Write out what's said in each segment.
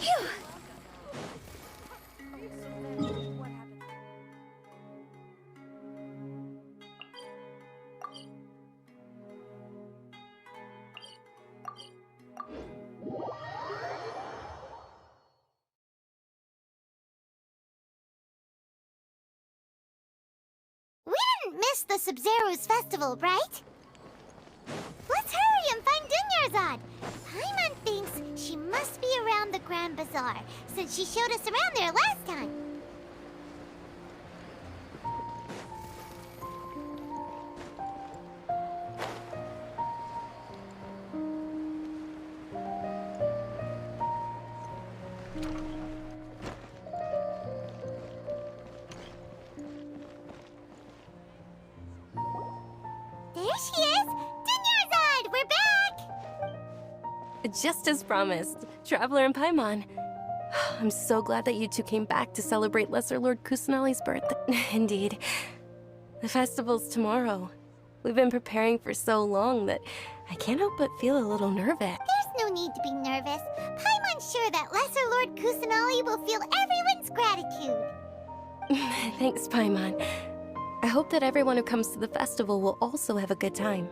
Phew. We didn't miss the Sumeru's festival, right? Let's hurry and find Dunyarzad. Paimon thinks she must be around the Grand Bazaar, since she showed us around there last time. There she is! Dunyarzad! We're back! Just as promised, Traveler and Paimon. I'm so glad that you two came back to celebrate Lesser Lord Kusanali's birthday. Indeed. The festival's tomorrow. We've been preparing for so long that I can't help but feel a little nervous. There's no need to be nervous. Paimon's sure that Lesser Lord Kusanali will feel everyone's gratitude. Thanks, Paimon. I hope that everyone who comes to the festival will also have a good time.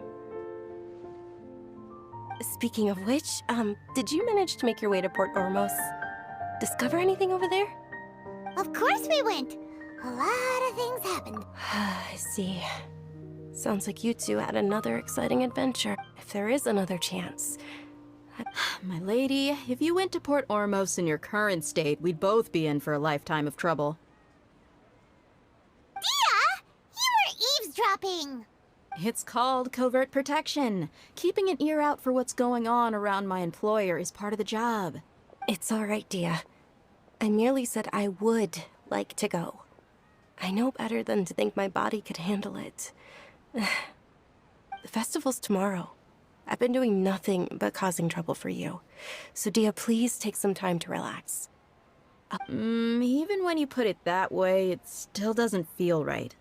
Speaking of which, did you manage to make your way to Port Ormos? Discover anything over there? Of course we went. A lot of things happened. I see. Sounds like you two had another exciting adventure. If there is another chance. My lady, if you went to Port Ormos in your current state, we'd both be in for a lifetime of trouble. Dia! You were eavesdropping! It's called covert protection. Keeping an ear out for what's going on around my employer is part of the job. It's all right, Dia. I merely said I would like to go. I know better than to think my body could handle it. The festival's tomorrow. I've been doing nothing but causing trouble for you. So Dia, please take some time to relax. Even when you put it that way, it still doesn't feel right.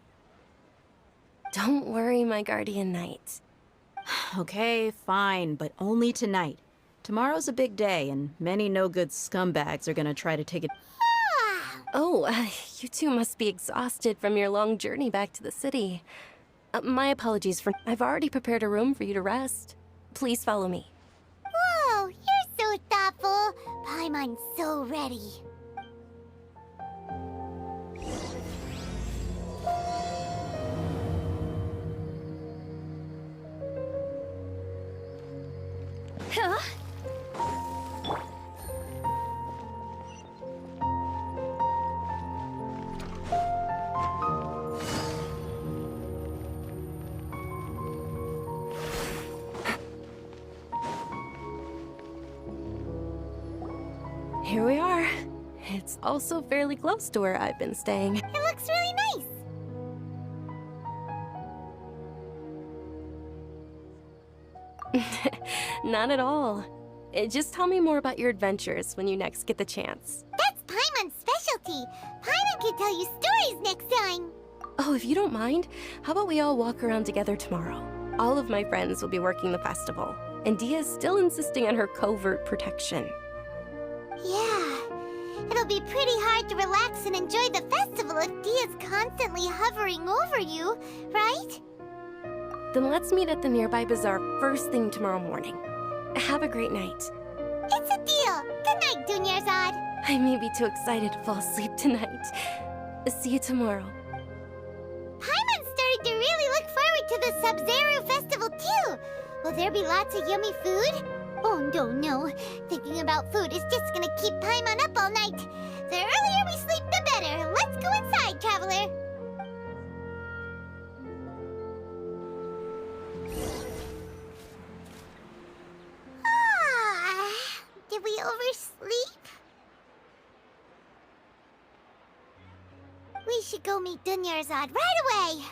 Don't worry, my guardian knight. Okay, fine, but only tonight. Tomorrow's a big day, and many no-good scumbags are gonna try to take it. Oh, you two must be exhausted from your long journey back to the city. My apologies for... I've already prepared a room for you to rest. Please follow me. Whoa, you're so thoughtful. Paimon's so ready. Huh? Here we are. It's also fairly close to where I've been staying. It looks really nice. Not at all. Just tell me more about your adventures when you next get the chance. That's Paimon's specialty. Paimon can tell you stories next time. Oh, if you don't mind, how about we all walk around together tomorrow? All of my friends will be working the festival, and Dia's still insisting on her covert protection. Yeah, it'll be pretty hard to relax and enjoy the festival if Dia's constantly hovering over you, right? Then let's meet at the nearby bazaar first thing tomorrow morning. Have a great night. It's a deal. Good night, Dunyarzad. I may be too excited to fall asleep tonight. See you tomorrow. Paimon started to really look forward to the Sub-Zero festival too. Will there be lots of yummy food? Oh no. Thinking about food is just gonna keep Paimon up all night. The earlier we sleep, the better. Let's go inside, traveler. Did we oversleep? We should go meet Dunyarzad right away.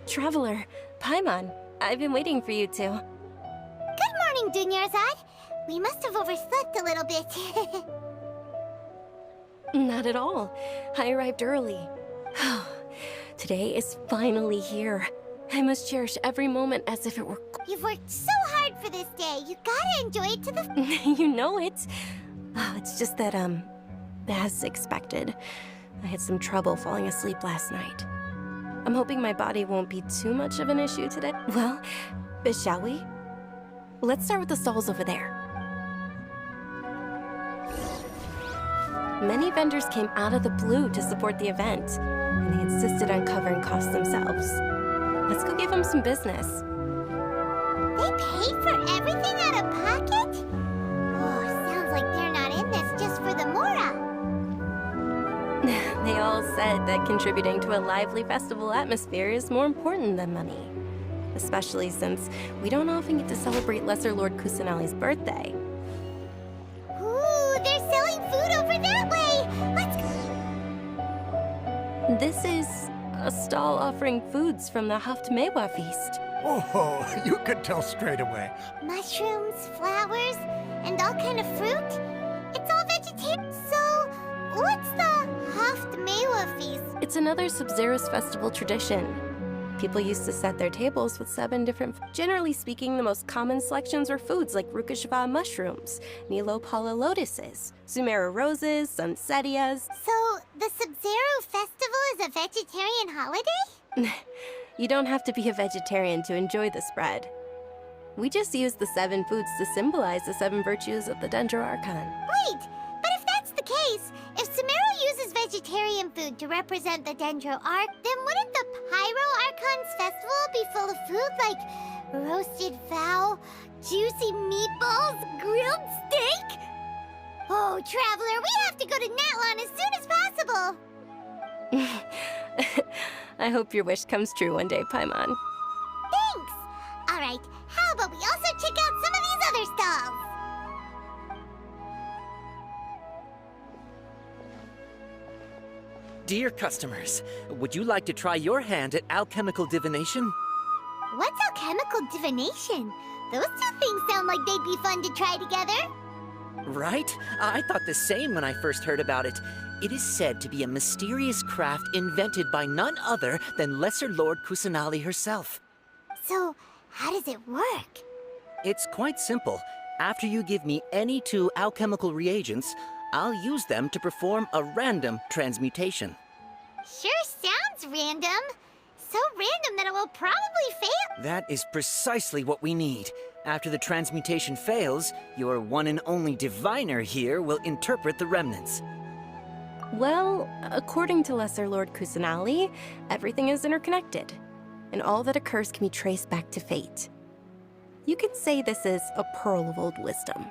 Traveler, Paimon, I've been waiting for you two. morning, Dunyarzad. We must have overslept a little bit. Not at all. I arrived early. Today is finally here. I must cherish every moment as if it were... You've worked so hard for this day. You gotta enjoy it to the... You know it. It's just that, as expected, I had some trouble falling asleep last night. I'm hoping my body won't be too much of an issue today. Well, shall we? Let's start with the stalls over there. Many vendors came out of the blue to support the event, and they insisted on covering costs themselves. Let's go give them some business. They paid for everything out of pocket? Oh, sounds like they're not in this just for the Mora. They all said that contributing to a lively festival atmosphere is more important than money. Especially since we don't often get to celebrate Lesser Lord Kusanali's birthday. Ooh, they're selling food over that way! Let's go! This is a stall offering foods from the Haftmewa feast. Oh, you could tell straight away. Mushrooms, flowers, and all kind of fruit? It's all vegetarian. So, what's the Haftmewa feast? It's another Subzeros festival tradition. People used to set their tables with 7 different... Generally speaking, the most common selections were foods like Rukashva mushrooms, Nilopala lotuses, Sumeru roses, Sunsetias. So, the Sub-Zero festival is a vegetarian holiday? You don't have to be a vegetarian to enjoy the spread. We just use the 7 foods to symbolize the 7 virtues of the Dendro Archon. Wait, but if that's the case, if Sumeru uses vegetarian food to represent the Dendro Arc, then wouldn't the Pyro Archon's festival be full of food like roasted fowl, juicy meatballs, grilled steak? Oh, Traveler, we have to go to Natlan as soon as possible! I hope your wish comes true one day, Paimon. Thanks! Alright, how about we also check out some of these other stalls? Dear customers, would you like to try your hand at alchemical divination? What's alchemical divination? Those two things sound like they'd be fun to try together. Right? I thought the same when I first heard about it. It is said to be a mysterious craft invented by none other than Lesser Lord Kusanali herself. So, how does it work? It's quite simple. After you give me any 2 alchemical reagents, I'll use them to perform a random transmutation. Sure sounds random. So random that it will probably fail. That is precisely what we need. After the transmutation fails, your one and only diviner here will interpret the remnants. Well, according to Lesser Lord Kusanali, everything is interconnected, and all that occurs can be traced back to fate. You could say this is a pearl of old wisdom.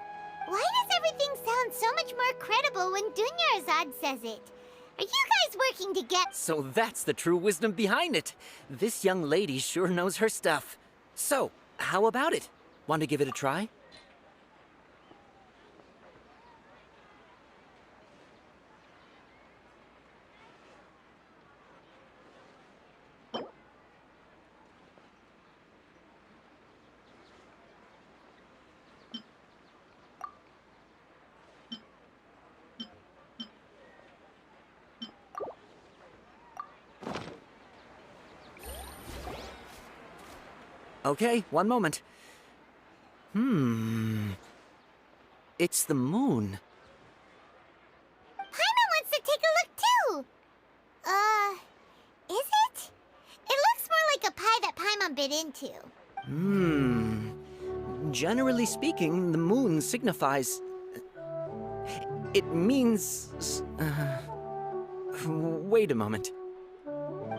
Why does everything sound so much more credible when Dunyarzad says it? Are you guys working together? So that's the true wisdom behind it. This young lady sure knows her stuff. So, how about it? Want to give it a try? Okay, one moment. It's the moon. Paimon wants to take a look too. Is it? It looks more like a pie that Paimon bit into. Generally speaking, the moon signifies... It means... Wait a moment.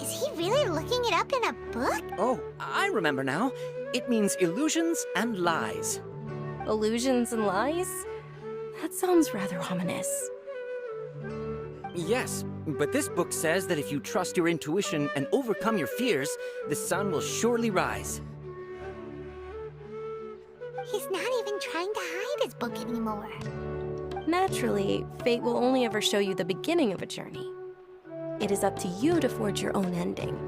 Is he really looking it up in a book? Oh, I remember now. It means illusions and lies. Illusions and lies? That sounds rather ominous. Yes, but this book says that if you trust your intuition and overcome your fears, the sun will surely rise. He's not even trying to hide his book anymore. Naturally, fate will only ever show you the beginning of a journey. It is up to you to forge your own ending.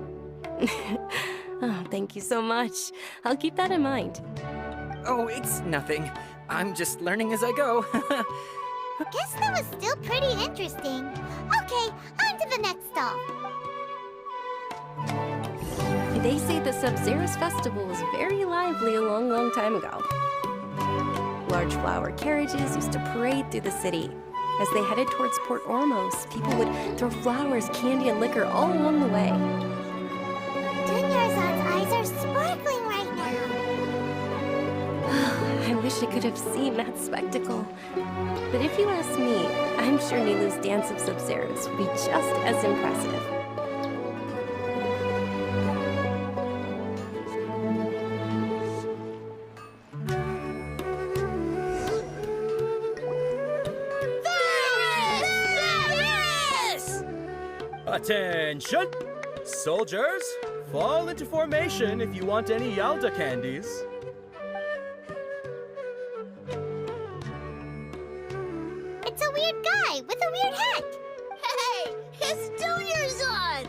Oh, thank you so much. I'll keep that in mind. Oh, it's nothing. I'm just learning as I go. Guess that was still pretty interesting. Okay, on to the next stall. They say the Sub-Zerus festival was very lively a long, long time ago. Large flower carriages used to parade through the city. As they headed towards Port Ormos, people would throw flowers, candy, and liquor all along the way. Dunyarzad's eyes are sparkling right now. I wish I could have seen that spectacle. But if you ask me, I'm sure Nilu's dance of Sub-Zerus would be just as impressive. Attention! Soldiers, fall into formation if you want any Yalda candies. It's a weird guy with a weird hat. Hey, it's Dunyarzad!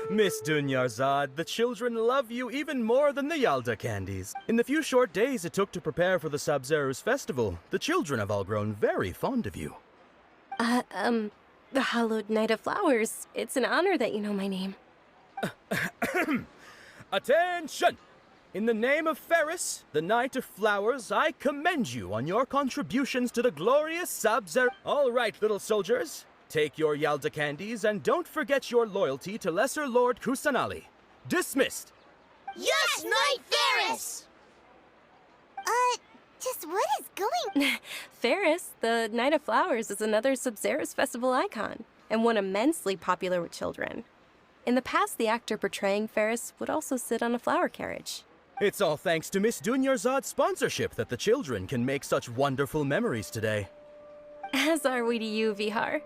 Miss Dunyarzad, the children love you even more than the Yalda candies. In the few short days it took to prepare for the Sub-Zerus festival, the children have all grown very fond of you. The Hallowed Knight of Flowers. It's an honor that you know my name. Attention! In the name of Ferris, the Knight of Flowers, I commend you on your contributions to the glorious Sub-Zerus. All right, little soldiers. Take your Yalda candies and don't forget your loyalty to Lesser Lord Kusanali. Dismissed! Yes, Knight Ferris! Just what is going... Ferris, the Knight of Flowers, is another Sub-Zerus festival icon, and one immensely popular with children. In the past, the actor portraying Ferris would also sit on a flower carriage. It's all thanks to Miss Dunyarzad's sponsorship that the children can make such wonderful memories today. As are we to you, Vihar.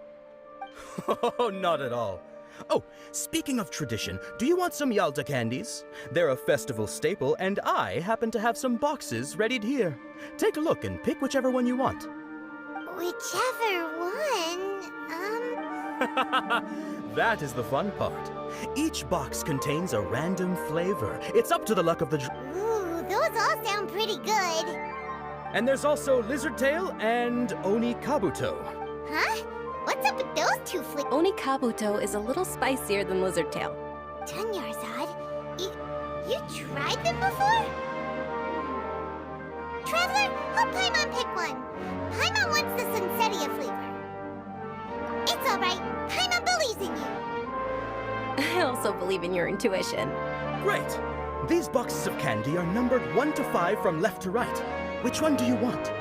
Oh, not at all. Oh, speaking of tradition, do you want some Yalda candies? They're a festival staple, and I happen to have some boxes readied here. Take a look and pick whichever one you want. Whichever one, That is the fun part. Each box contains a random flavor. It's up to the luck of the... Ooh, those all sound pretty good. And there's also Lizard Tail and Oni Kabuto. Huh? What's up with those two flavors? Oni Kabuto is a little spicier than Lizard Tail. Dunyarzad, you tried them before? Traveler, help Paimon pick one. Paimon wants the Sunsetia flavor. It's all right. Paimon believes in you. I also believe in your intuition. Great! These boxes of candy are numbered 1 to 5 from left to right. Which one do you want?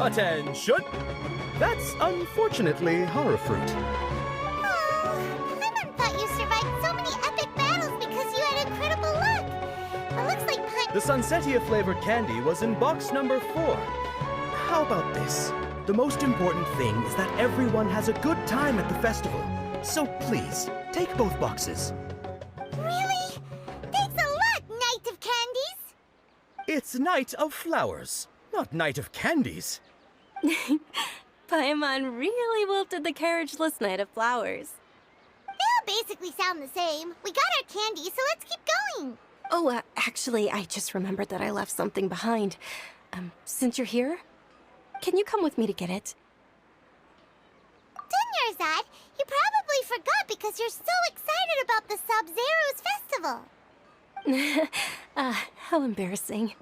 Attention! That's unfortunately horror fruit. Oh, Paimon thought you survived so many epic battles because you had incredible luck. It looks like The Sunsetia flavored candy was in box number 4. How about this? The most important thing is that everyone has a good time at the festival. So please, take both boxes. Really? Thanks a lot, Knight of Candies. It's Knight of Flowers, not Knight of Candies. Paimon really wilted the carriageless Knight of Flowers. They all basically sound the same. We got our candy, so let's keep going. Oh, actually, I just remembered that I left something behind. Since you're here, can you come with me to get it? Dunyarzad, you probably forgot because you're so excited about the Sub-Zerus festival. How embarrassing.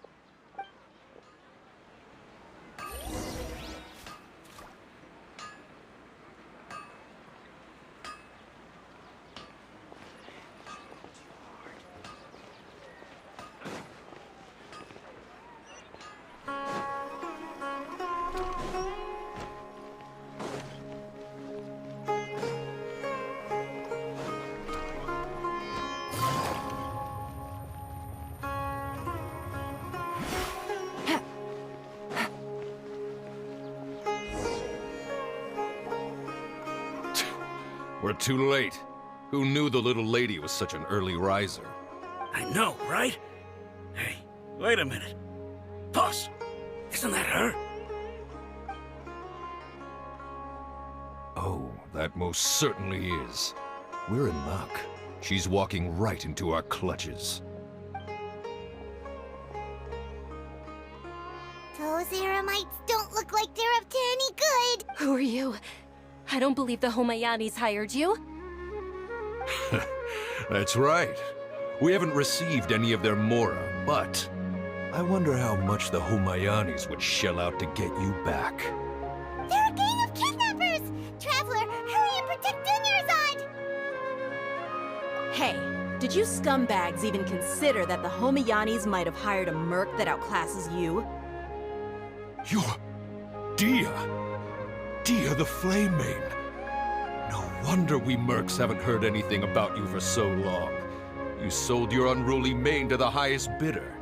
We're too late. Who knew the little lady was such an early riser? I know, right? Hey, wait a minute. Boss, isn't that her? Oh, that most certainly is. We're in luck. She's walking right into our clutches. Those Eremites don't look like they're up to any good. Who are you? I don't believe the Homayanis hired you. That's right. We haven't received any of their mora, but I wonder how much the Homayanis would shell out to get you back. They're a gang of kidnappers! Traveler, hurry and protect Dunyarzad! Hey, did you scumbags even consider that the Homayanis might have hired a merc that outclasses you? You're... Dia! Dia the Flame Main! No wonder we mercs haven't heard anything about you for so long. You sold your unruly mane to the highest bidder.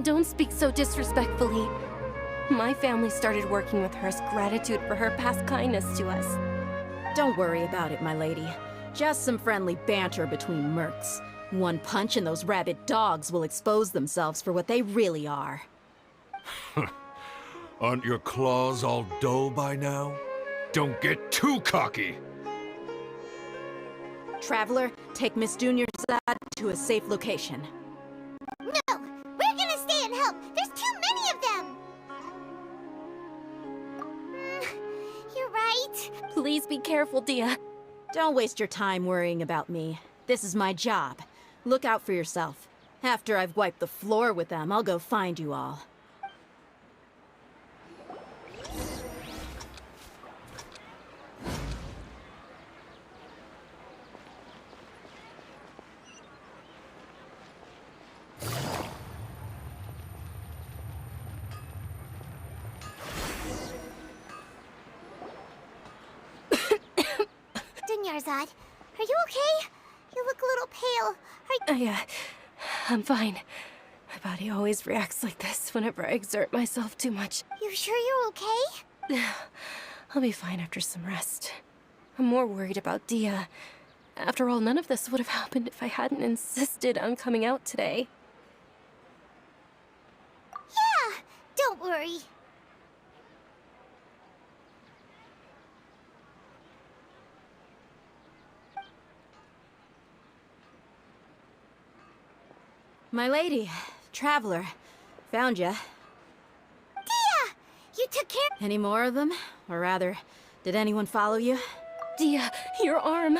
Don't speak so disrespectfully. My family started working with her as gratitude for her past kindness to us. Don't worry about it, my lady. Just some friendly banter between mercs. One punch and those rabid dogs will expose themselves for what they really are. Aren't your claws all dull by now? Don't get too cocky! Traveler, take Miss Dunyarzad to a safe location. No! We're gonna stay and help! There's too many of them! You're right. Please be careful, Dia. Don't waste your time worrying about me. This is my job. Look out for yourself. After I've wiped the floor with them, I'll go find you all. Dunyarzad, are you okay? You look a little pale. I'm fine. My body always reacts like this whenever I exert myself too much. You sure you're okay? I'll be fine after some rest. I'm more worried about Dia. After all, none of this would have happened if I hadn't insisted on coming out today. Yeah, don't worry. My lady, Traveler, found ya. Dia! You took care. Any more of them? Or rather, did anyone follow you? Dia, your arm!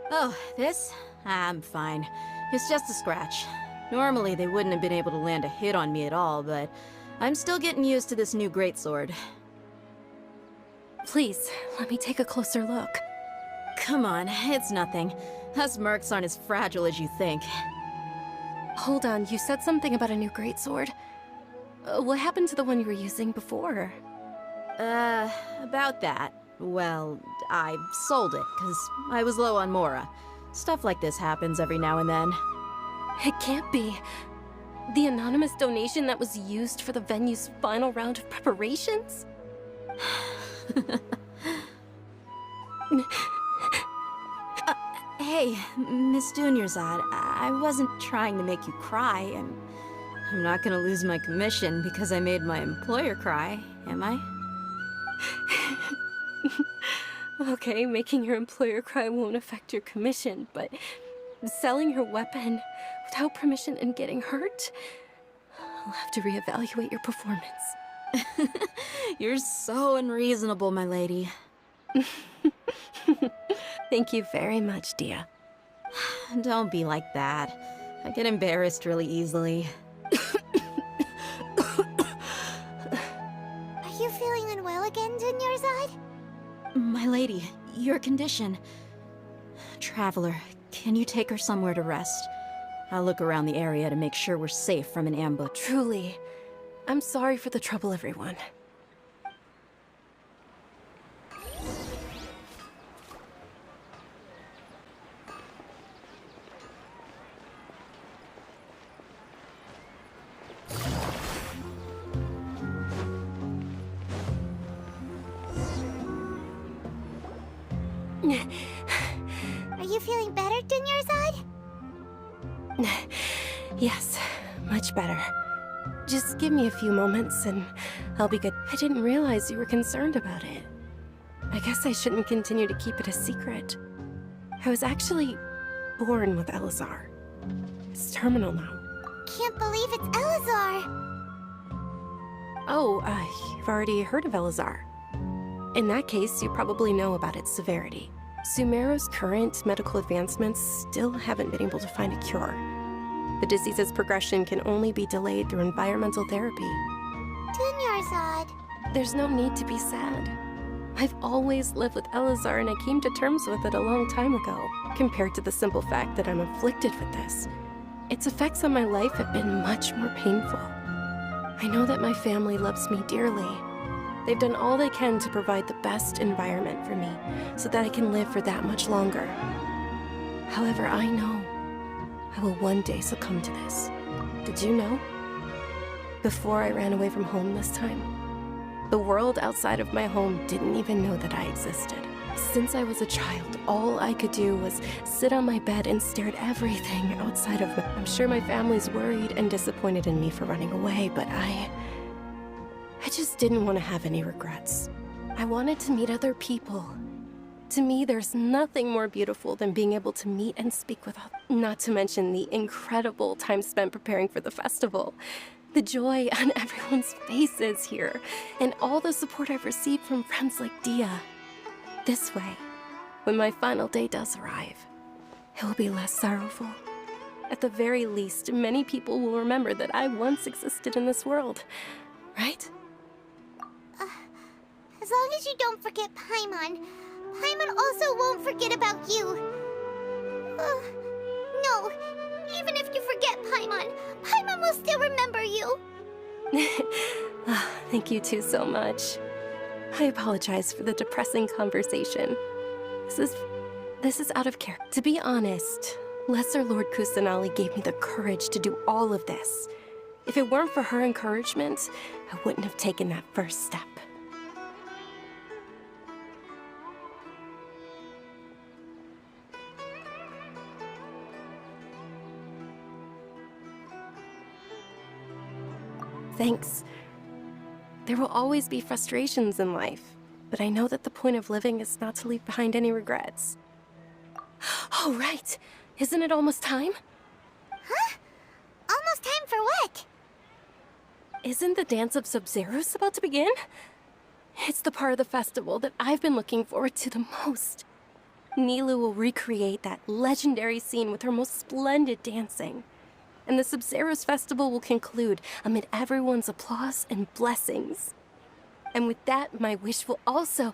Oh, this? I'm fine. It's just a scratch. Normally, they wouldn't have been able to land a hit on me at all, but I'm still getting used to this new greatsword. Please, let me take a closer look. Come on, it's nothing. Us mercs aren't as fragile as you think. Hold on, you said something about a new greatsword. What happened to the one you were using before? About that. Well, I sold it, because I was low on mora. Stuff like this happens every now and then. It can't be. The anonymous donation that was used for the venue's final round of preparations? Hey, Miss Dunyarzad, I wasn't trying to make you cry. I'm not gonna lose my commission because I made my employer cry, am I? Okay, making your employer cry won't affect your commission, but selling your weapon without permission and getting hurt? I'll have to reevaluate your performance. You're so unreasonable, my lady. Thank you very much, Dia. Don't be like that. I get embarrassed really easily. Are you feeling unwell again, Dunyarzad? My lady, your condition. Traveler, can you take her somewhere to rest? I'll look around the area to make sure we're safe from an ambush. Truly, I'm sorry for the trouble, everyone. Are you feeling better, Dunyarzad? Yes, much better. Just give me a few moments and I'll be good. I didn't realize you were concerned about it. I guess I shouldn't continue to keep it a secret. I was actually born with Elazar. It's terminal now. Can't believe it's Elazar. Oh, you've already heard of Elazar. In that case, you probably know about its severity. Sumeru's current medical advancements still haven't been able to find a cure. The disease's progression can only be delayed through environmental therapy. Dunyarzad. There's no need to be sad. I've always lived with Elazar and I came to terms with it a long time ago, compared to the simple fact that I'm afflicted with this. Its effects on my life have been much more painful. I know that my family loves me dearly. They've done all they can to provide the best environment for me, so that I can live for that much longer. However, I know I will one day succumb to this. Did you know? Before I ran away from home this time, the world outside of my home didn't even know that I existed. Since I was a child, all I could do was sit on my bed and stare at everything outside of me. I'm sure my family's worried and disappointed in me for running away, but I just didn't want to have any regrets. I wanted to meet other people. To me, there's nothing more beautiful than being able to meet and speak with others. Not to mention the incredible time spent preparing for the festival. The joy on everyone's faces here, and all the support I've received from friends like Dia. This way, when my final day does arrive, it will be less sorrowful. At the very least, many people will remember that I once existed in this world, right? As long as you don't forget Paimon, Paimon also won't forget about you. No, even if you forget Paimon, Paimon will still remember you. Thank you two so much. I apologize for the depressing conversation. This is out of character. To be honest, Lesser Lord Kusanali gave me the courage to do all of this. If it weren't for her encouragement, I wouldn't have taken that first step. Thanks. There will always be frustrations in life, but I know that the point of living is not to leave behind any regrets. Oh, right! Isn't it almost time? Huh? Almost time for what? Isn't the Dance of Sub-Zeros about to begin? It's the part of the festival that I've been looking forward to the most. Nilu will recreate that legendary scene with her most splendid dancing. And the Sub-Zeros festival will conclude amid everyone's applause and blessings. And with that, my wish will also...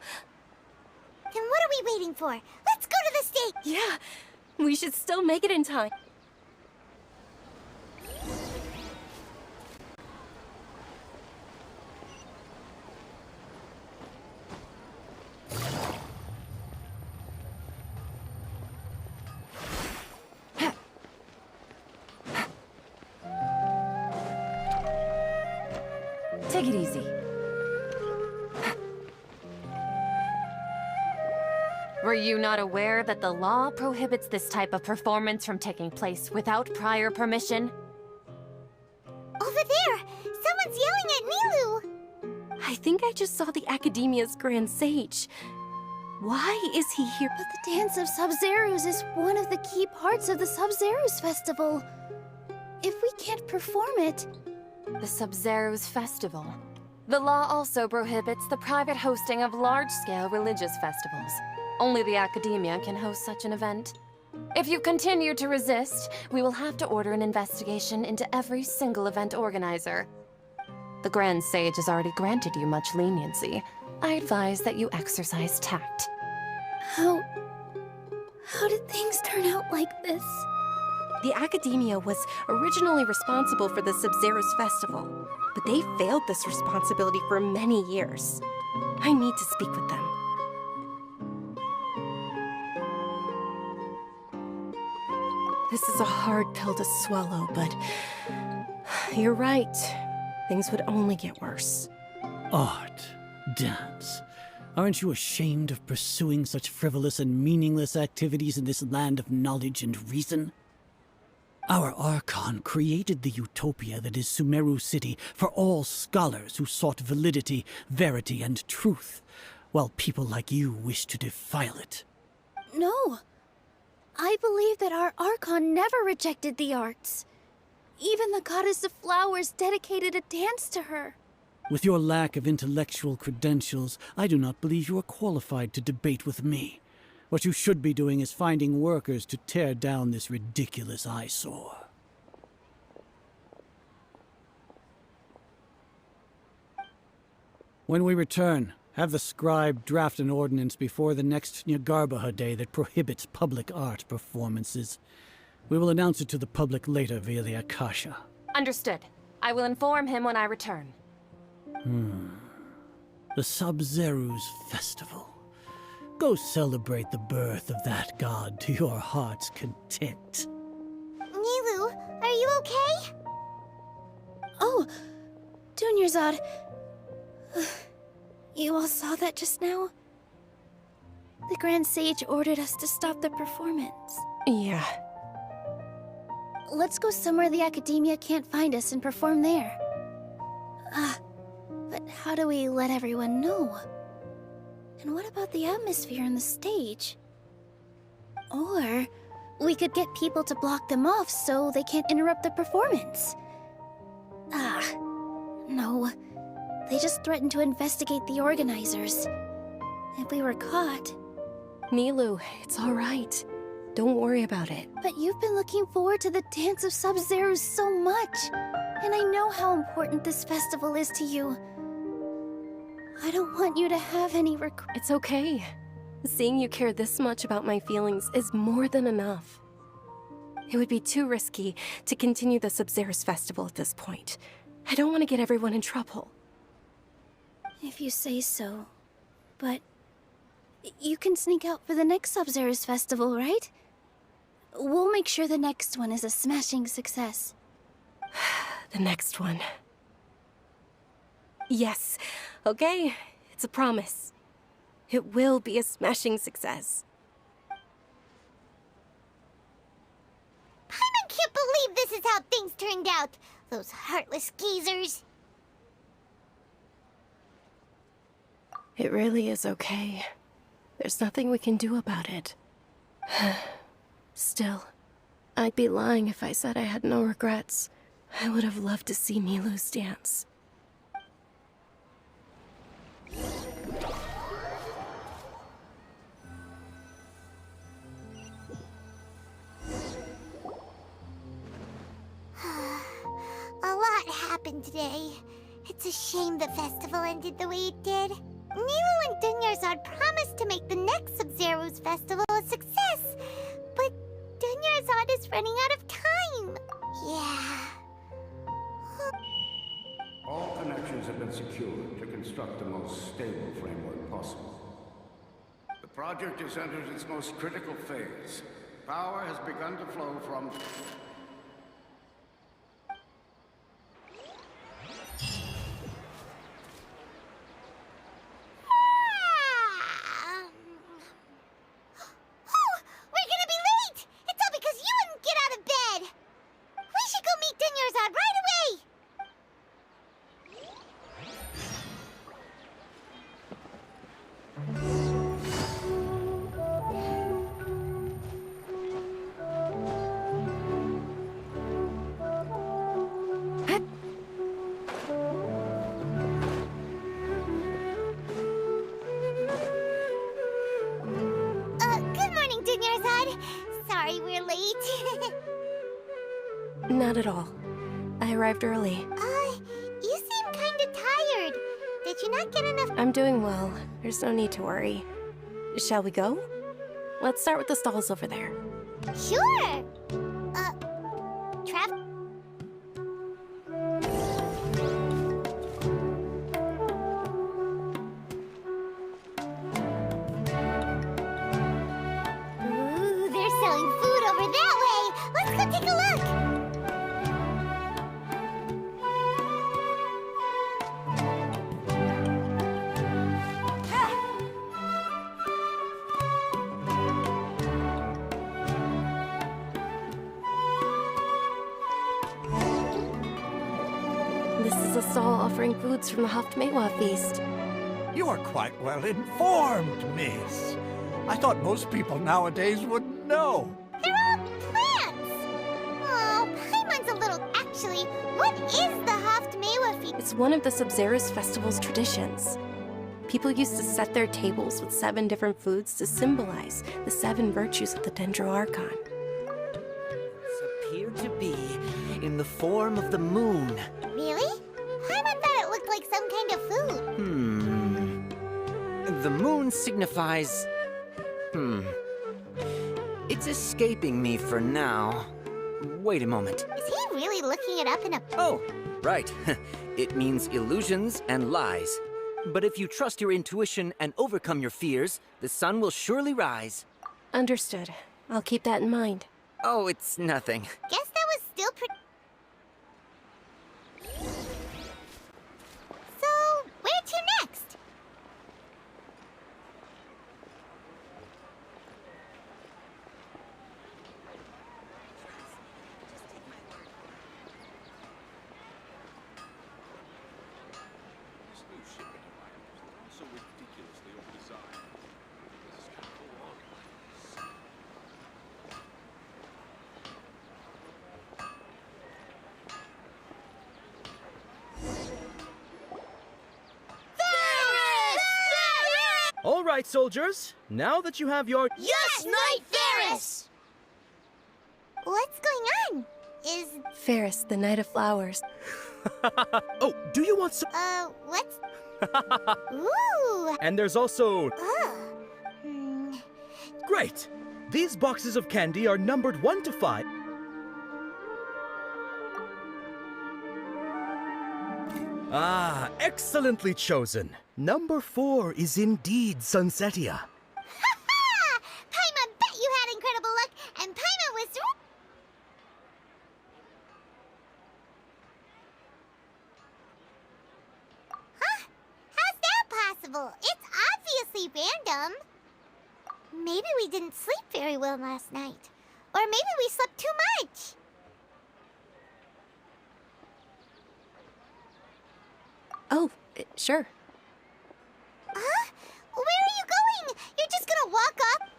Then what are we waiting for? Let's go to the stage! Yeah, we should still make it in time. Take it easy. Were you not aware that the law prohibits this type of performance from taking place without prior permission? Over there! Someone's yelling at Nilu! I think I just saw the Academia's Grand Sage. Why is he here? But the Dance of Sub-Zeros is one of the key parts of the Sub-Zeros festival. If we can't perform it... The Sub-Zeros Festival. The law also prohibits the private hosting of large-scale religious festivals. Only the Academia can host such an event. If you continue to resist, we will have to order an investigation into every single event organizer. The Grand Sage has already granted you much leniency. I advise that you exercise tact. How did things turn out like this? The Academia was originally responsible for the Sub-Zeros festival, but they failed this responsibility for many years. I need to speak with them. This is a hard pill to swallow, but you're right. Things would only get worse. Art, dance. Aren't you ashamed of pursuing such frivolous and meaningless activities in this land of knowledge and reason? Our archon created the utopia that is Sumeru City for all scholars who sought validity, verity, and truth, while people like you wish to defile it. No. I believe that our archon never rejected the arts. Even the goddess of flowers dedicated a dance to her. With your lack of intellectual credentials, I do not believe you are qualified to debate with me. What you should be doing is finding workers to tear down this ridiculous eyesore. When we return, have the scribe draft an ordinance before the next Nyagarbha day that prohibits public art performances. We will announce it to the public later via the Akasha. Understood. I will inform him when I return. The Sub-Zeru's festival. Go celebrate the birth of that god to your heart's content. Nilu, are you okay? Oh, Dunyarzad. You all saw that just now? The Grand Sage ordered us to stop the performance. Yeah. Let's go somewhere the Academia can't find us and perform there. But how do we let everyone know? And what about the atmosphere on the stage? Or we could get people to block them off so they can't interrupt the performance. No. They just threatened to investigate the organizers. If we were caught... Nilu, it's all right. Don't worry about it. But you've been looking forward to the Dance of Sub-Zero so much. And I know how important this festival is to you. I don't want you to have any regret. It's okay. Seeing you care this much about my feelings is more than enough. It would be too risky to continue the Sub-Zero's festival at this point. I don't want to get everyone in trouble. If you say so. But you can sneak out for the next Sub-Zero's festival, right? We'll make sure the next one is a smashing success. The next one. Yes. Okay, it's a promise. It will be a smashing success. Paimon can't believe this is how things turned out. Those heartless geezers. It really is okay. There's nothing we can do about it. Still, I'd be lying if I said I had no regrets. I would have loved to see Nilu's dance. A lot happened today. It's a shame the festival ended the way it did. Nilu and Dunyarzad promised to make the next Sub-Zero's festival a success, but Dunyarzad is running out of time. Yeah. All connections have been secured to construct the most stable framework possible. The project has entered its most critical phase. Power has begun to flow from... Not at all. I arrived early. You seem kinda tired. Did you not get enough— I'm doing well. There's no need to worry. Shall we go? Let's start with the stalls over there. Sure! Trav— Ooh, they're selling food over that way! Let's go take a look! a stall offering foods from the Haftmewa feast. You are quite well informed, miss. I thought most people nowadays would know. They're all plants! Oh, Paimon's a little... Actually, what is the Haftmewa feast? It's one of the Sub-Zerus festival's traditions. People used to set their tables with 7 different foods to symbolize the 7 virtues of the Dendro Archon. Appear to be in the form of the moon. Really? Paimon thought it looked like some kind of food. The moon signifies... It's escaping me for now. Wait a moment. Is he really looking it up in a... Oh, right. It means illusions and lies. But if you trust your intuition and overcome your fears, the sun will surely rise. Understood. I'll keep that in mind. Oh, it's nothing. Guess that was still pretty... So, where to next? All right, soldiers. Now that you have your... Yes, Knight Ferris! What's going on? Is... Ferris, the Knight of Flowers. Oh, do you want some... what's... Ooh! And there's also... Hmm. Great! These boxes of candy are numbered 1 to 5. Ah, excellently chosen. Number 4 is indeed Sunsetia. Ha-ha! Paimon bet you had incredible luck, and Paimon was... Huh? How's that possible? It's obviously random. Maybe we didn't sleep very well last night. Or maybe we slept too much. Oh, sure. Huh? Where are you going? You're just gonna walk up?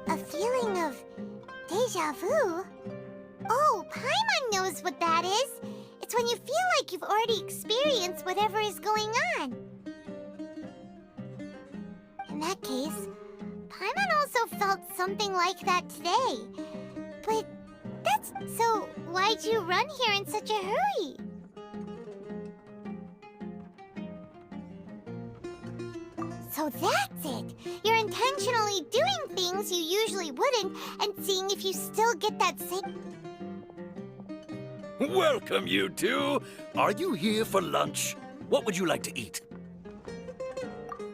A feeling of deja vu? Oh, Paimon knows what that is. It's when you feel like you've already experienced whatever is going on. In that case, Paimon also felt something like that today. But that's... So, why'd you run here in such a hurry? So that's it! You're intentionally doing things you usually wouldn't and seeing if you still get that same... Welcome, you two. Are you here for lunch? What would you like to eat?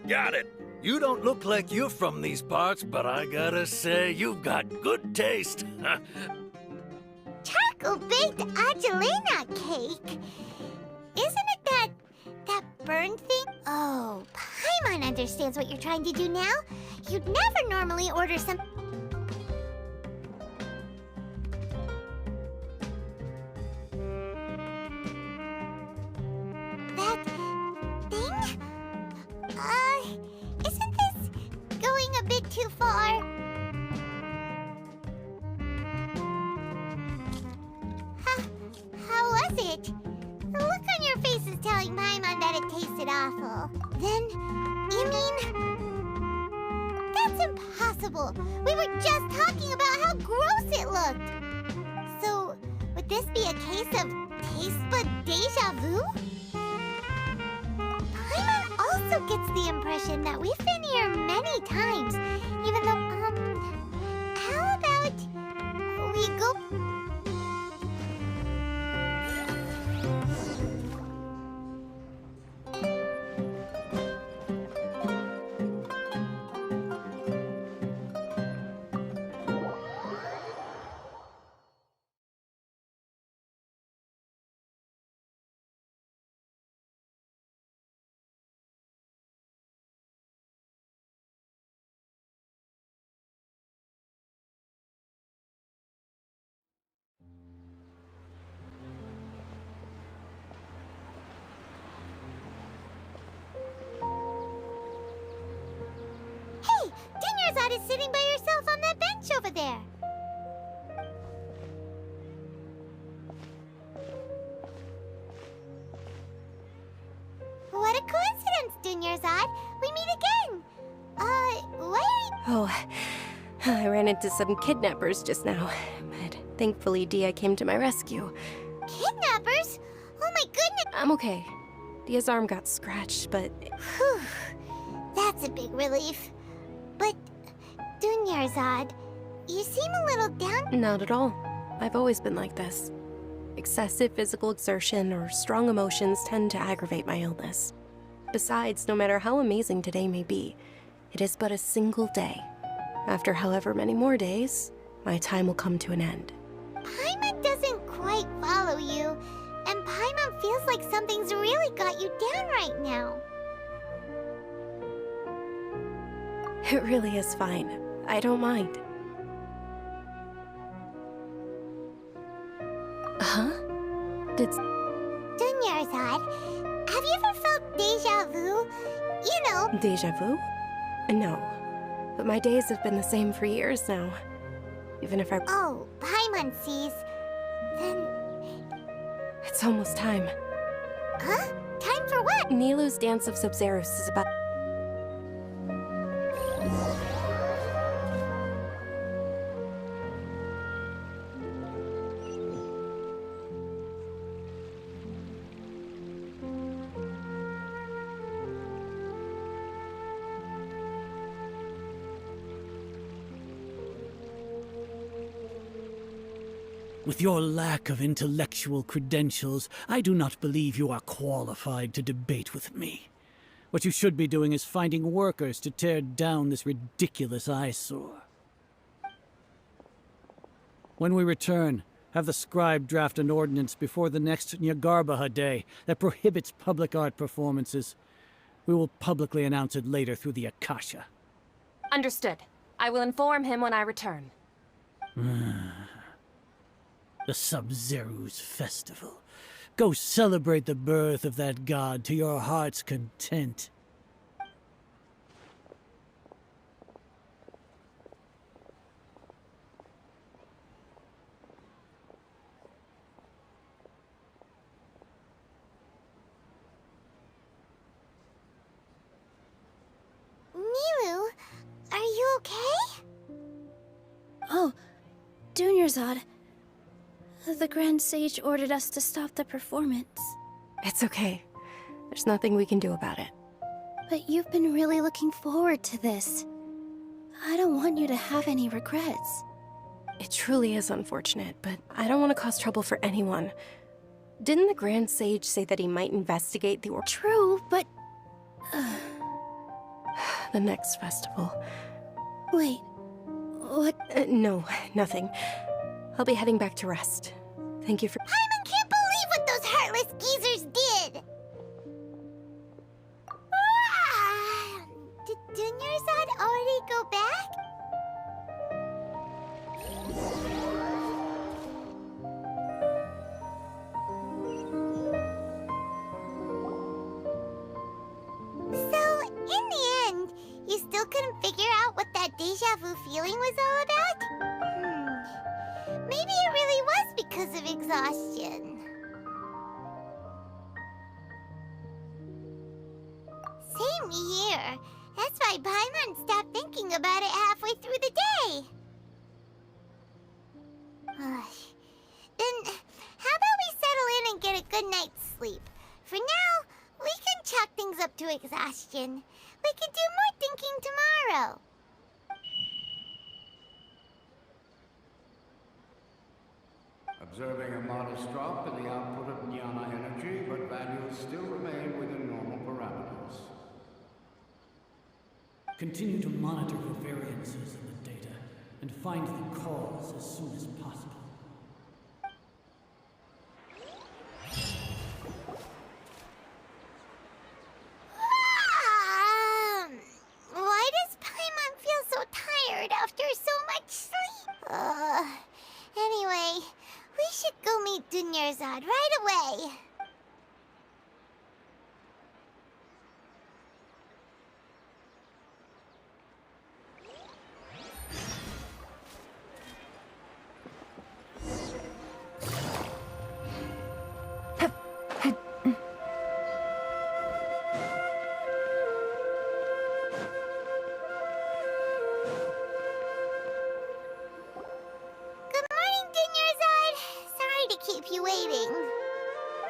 Got it. You don't look like you're from these parts, but I gotta say, you've got good taste. Charcoal-baked Angelina cake? Isn't it that burned thing? Oh, Paimon understands what you're trying to do now. You'd never normally order some... That thing? Isn't this going a bit too far? How was it? The look on your face is telling Paimon that it tasted awful. Then, you mean... That's impossible! We were just talking about how gross it looked! So, would this be a case of taste bud deja vu? Paimon also gets the impression that we've been here many times, even though, how about we go... Dunyarzad is sitting by herself on that bench over there. What a coincidence, Dunyarzad. We meet again. Wait. Oh, I ran into some kidnappers just now, but thankfully Dia came to my rescue. Kidnappers? Oh my goodness. I'm okay. Dia's arm got scratched, but... Whew. That's a big relief. But, Dunyarzad, you seem a little down. Not at all. I've always been like this. Excessive physical exertion or strong emotions tend to aggravate my illness. Besides, no matter how amazing today may be, it is but a single day. After however many more days, my time will come to an end. Paimon doesn't quite follow you, and Paimon feels like something's really got you down right now. It really is fine. I don't mind. Huh? Dunyarzad, have you ever felt deja vu? You know... Deja vu? No. But my days have been the same for years now. Even if I... Oh, Paimon sees. Then... It's almost time. Huh? Time for what? Nilou's Dance of Subzerus is about... With your lack of intellectual credentials, I do not believe you are qualified to debate with me. What you should be doing is finding workers to tear down this ridiculous eyesore. When we return, have the scribe draft an ordinance before the next Nyagarbaha Day that prohibits public art performances. We will publicly announce it later through the Akasha. Understood. I will inform him when I return. The Subzeru's festival. Go celebrate the birth of that god to your heart's content. Nilou, are you okay? Oh, Dunyarzad. The Grand Sage ordered us to stop the performance. It's okay. There's nothing we can do about it. But you've been really looking forward to this. I don't want you to have any regrets. It truly is unfortunate, but I don't want to cause trouble for anyone. Didn't the Grand Sage say that he might investigate the True, but... the next festival? Wait, what? No, nothing. I'll be heading back to rest. Thank you for— Paimon can't believe what those heartless geezers did! Did Dunyarzad already go back? So, in the end, you still couldn't figure out what that deja vu feeling was all about? Maybe it really was because of exhaustion. Same here. That's why Paimon stopped thinking about it halfway through the day. Then, how about we settle in and get a good night's sleep? For now, we can chalk things up to exhaustion. We can do more thinking tomorrow. Observing a modest drop in the output of jnana energy, but values still remain within normal parameters. Continue to monitor for variances in the data and find the cause as soon as possible. Why does Paimon feel so tired after so much sleep? Anyway, we should go meet Dunyarzad right away.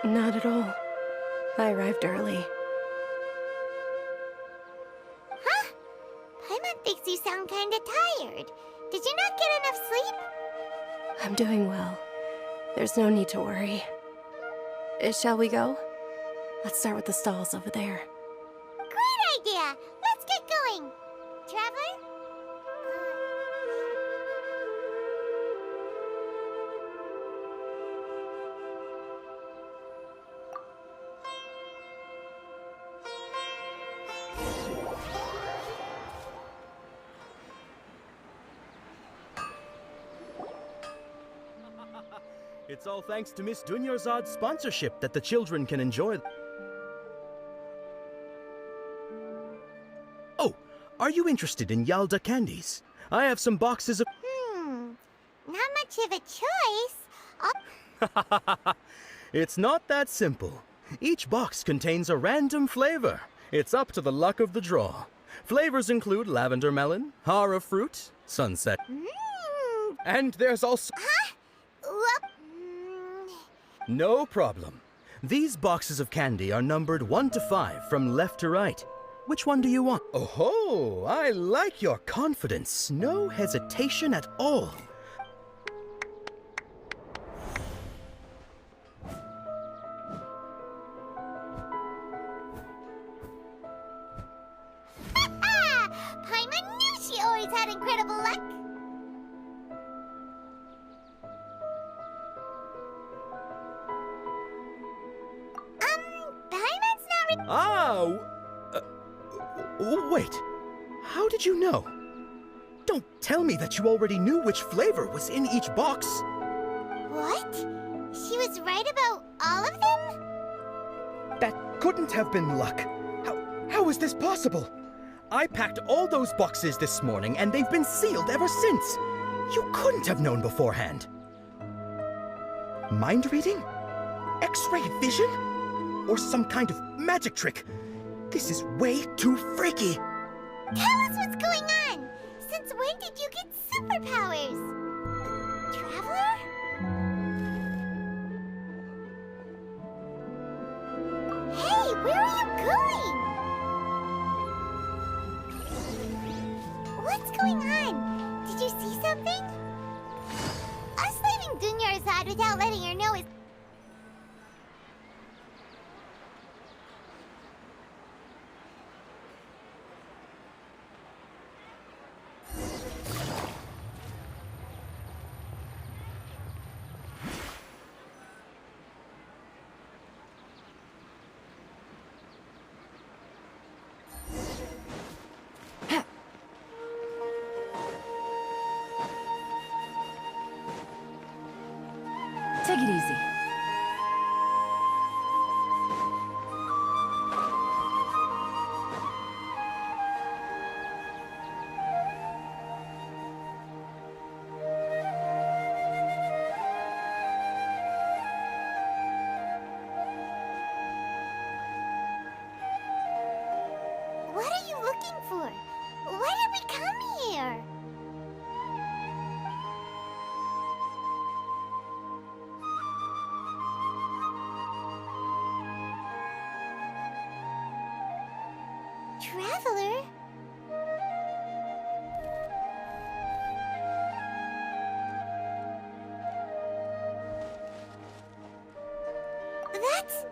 Not at all. I arrived early. Huh? Paimon thinks you sound kinda tired. Did you not get enough sleep? I'm doing well. There's no need to worry. Shall we go? Let's start with the stalls over there. Great idea! Let's get going! Traveler? It's all thanks to Miss Dunyarzad's sponsorship that the children can enjoy. Oh, are you interested in Yalda candies? I have some boxes of... Not much of a choice. It's not that simple. Each box contains a random flavor. It's up to the luck of the draw. Flavors include lavender melon, hara fruit, sunset. And there's also... No problem. These boxes of candy are numbered 1 to 5 from left to right. Which one do you want? Oh, I like your confidence. No hesitation at all. Paimon knew she always had incredible luck. Paimon's not Wait. How did you know? Don't tell me that you already knew which flavor was in each box. What? She was right about all of them? That couldn't have been luck. How is this possible? I packed all those boxes this morning and they've been sealed ever since. You couldn't have known beforehand. Mind reading? X-ray vision? Or some kind of magic trick? This is way too freaky. Tell us what's going on. Since when did you get superpowers? Traveler? Hey, where are you going? What's going on? Did you see something? Us leaving Dunyarzad without letting her know is... Take it easy. What are you looking for? Why did we come here? Traveler? That's...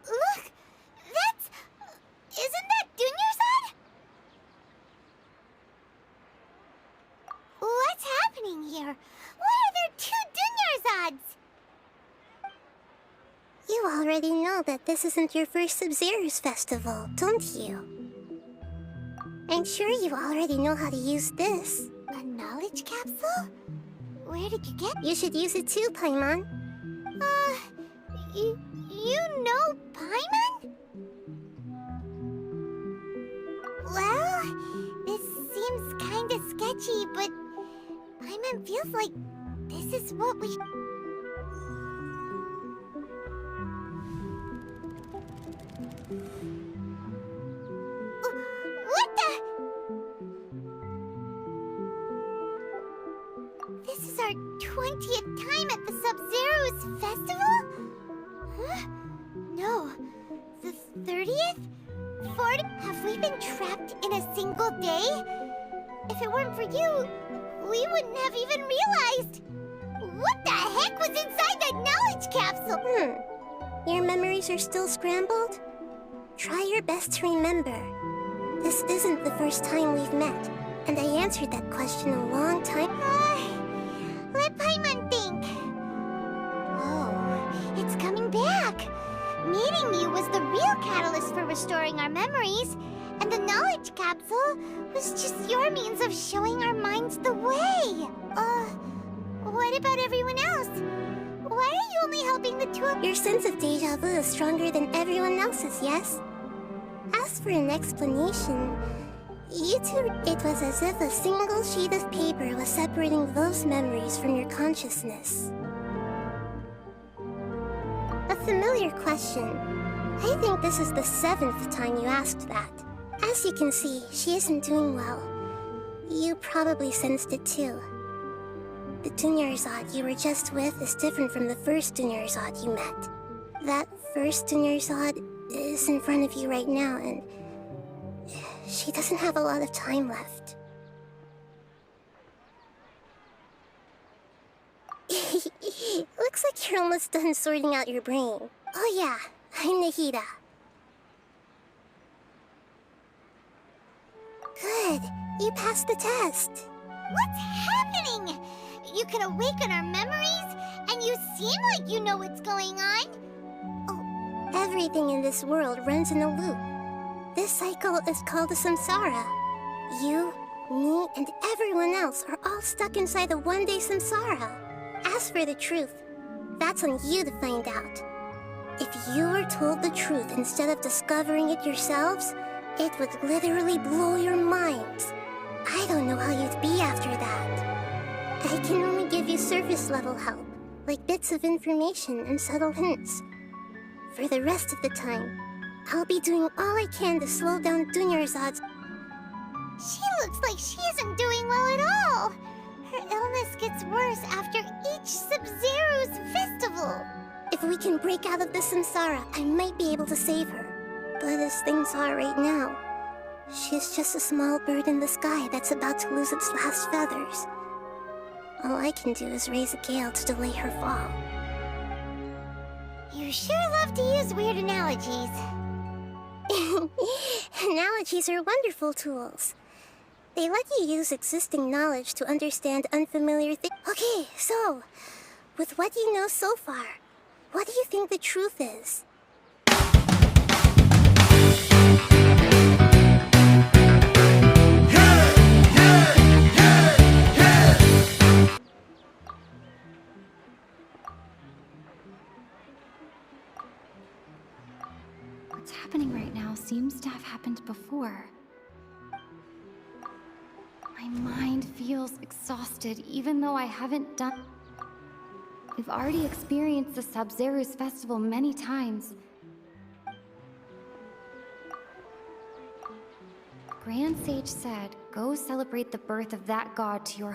Look! That's... Isn't that Dunyarzad? What's happening here? Why are there 2 Dunyarzads? You already know that this isn't your first Sub-Zero's festival, don't you? I'm sure you already know how to use this. A knowledge capsule? Where did you get? You should use it too, Paimon. You know Paimon? Well, this seems kinda sketchy, but Paimon feels like this is what we... What the? This is our 20th time at the Sub-Zero's festival? Huh? No. The 30th? 40th? Have we been trapped in a single day? If it weren't for you, we wouldn't have even realized. What the heck was inside that knowledge capsule? Your memories are still scrambled? Try your best to remember. This isn't the first time we've met, and I answered that question a long time. Let Paimon think. Oh, it's coming back. Meeting you was the real catalyst for restoring our memories, and the knowledge capsule was just your means of showing our minds the way. What about everyone else? Why are you only helping the two of... Your sense of deja vu is stronger than everyone else's, yes? As for an explanation, you two... It was as if a single sheet of paper was separating those memories from your consciousness. A familiar question. I think this is the 7th time you asked that. As you can see, she isn't doing well. You probably sensed it too. The Dunyarzad you were just with is different from the first Dunyarzad you met. That first Dunyarzad is in front of you right now, and she doesn't have a lot of time left. Looks like you're almost done sorting out your brain. Oh yeah, I'm Nahida. Good, you passed the test. What's happening? You can awaken our memories, and you seem like you know what's going on. Oh, everything in this world runs in a loop. This cycle is called a samsara. You, me, and everyone else are all stuck inside a one-day samsara. As for the truth, that's on you to find out. If you were told the truth instead of discovering it yourselves, it would literally blow your minds. I don't know how you'd be after that. I can only give you surface-level help, like bits of information and subtle hints. For the rest of the time, I'll be doing all I can to slow down Dunyarzad's... She looks like she isn't doing well at all. Her illness gets worse after each Sub-Zero's festival. If we can break out of the samsara, I might be able to save her. But as things are right now, she's just a small bird in the sky that's about to lose its last feathers. All I can do is raise a gale to delay her fall. You sure love to use weird analogies. Analogies are wonderful tools. They let you use existing knowledge to understand unfamiliar things. Okay, so, with what you know so far, what do you think the truth is? What's happening right now seems to have happened before. My mind feels exhausted, even though I haven't done... We've already experienced the Sub-Zero's festival many times. Grand Sage said, go celebrate the birth of that god to your...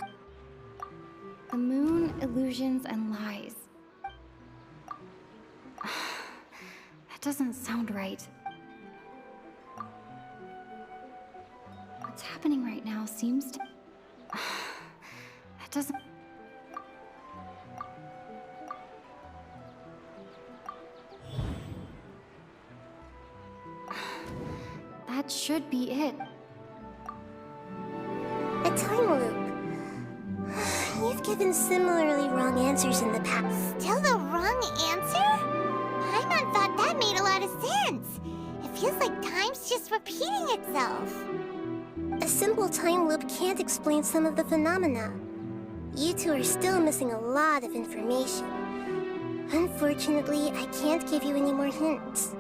The moon, illusions, and lies. That doesn't sound right. What's happening right now seems to... That doesn't... That should be it. A time loop. You've given similarly wrong answers in the past. Still the wrong answer? Paimon thought that made a lot of sense. It feels like time's just repeating itself. A simple time loop can't explain some of the phenomena. You two are still missing a lot of information. Unfortunately, I can't give you any more hints.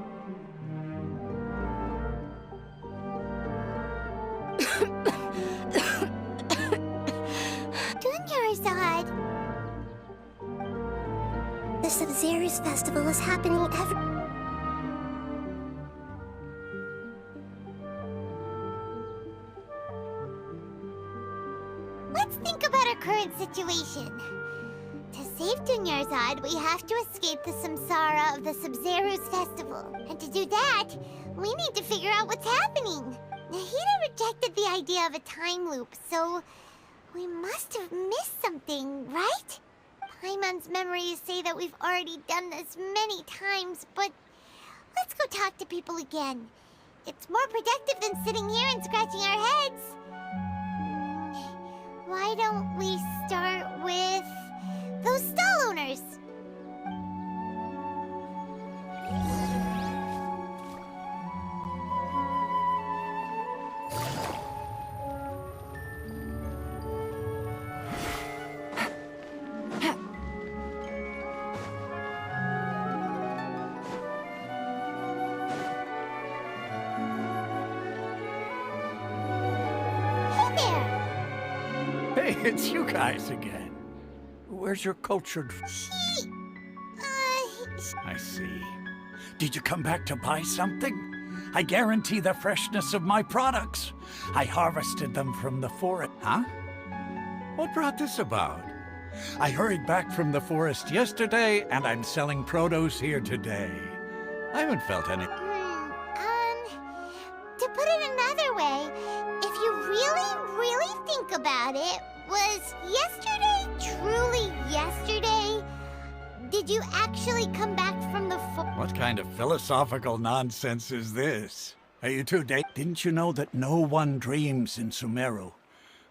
Dunyarzad! The Sub-Zero's festival is happening every... Let's think about our current situation. To save Dunyarzad, we have to escape the samsara of the Sub-Zero's festival. And to do that, we need to figure out what's happening. Nahida rejected the idea of a time loop, so we must have missed something, right? Paimon's memories say that we've already done this many times, but let's go talk to people again. It's more productive than sitting here and scratching our heads. Why don't we start with those stall owners? Hey, it's you guys again. Where's your cultured... I see. Did you come back to buy something? I guarantee the freshness of my products. I harvested them from the forest. Huh? What brought this about? I hurried back from the forest yesterday, and I'm selling produce here today. I haven't felt any... To put it another way, if you really think about it, was yesterday truly yesterday? Did you actually come back from the What kind of philosophical nonsense is this? Are you two Didn't you know that no one dreams in Sumeru?